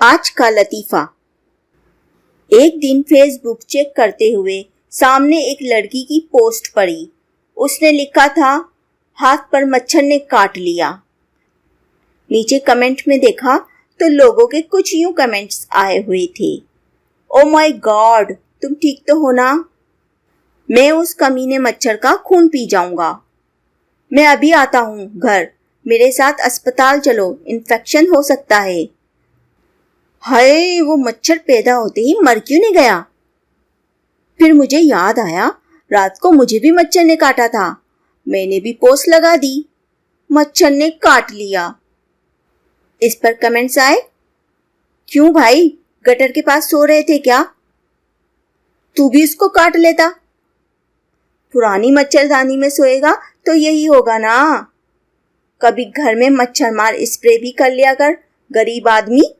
आज का लतीफ़ा। एक दिन फेसबुक चेक करते हुए सामने एक लड़की की पोस्ट पड़ी। उसने लिखा था, हाथ पर मच्छर ने काट लिया। नीचे कमेंट में देखा तो लोगों के कुछ यूं कमेंट्स आए हुए थे। ओ माय गॉड, तुम ठीक तो हो ना? मैं उस कमीने मच्छर का खून पी जाऊंगा। मैं अभी आता हूँ घर, मेरे साथ अस्पताल चलो, इन्फेक्शन हो सकता है। हाय, वो मच्छर पैदा होते ही मर क्यों नहीं गया? फिर मुझे याद आया, रात को मुझे भी मच्छर ने काटा था। मैंने भी पोस्ट लगा दी, मच्छर ने काट लिया। इस पर कमेंट्स आए, क्यों भाई, गटर के पास सो रहे थे क्या? तू भी उसको काट लेता। पुरानी मच्छरदानी में सोएगा तो यही होगा ना। कभी घर में मच्छर मार स्प्रे भी कर लिया कर, गरीब आदमी।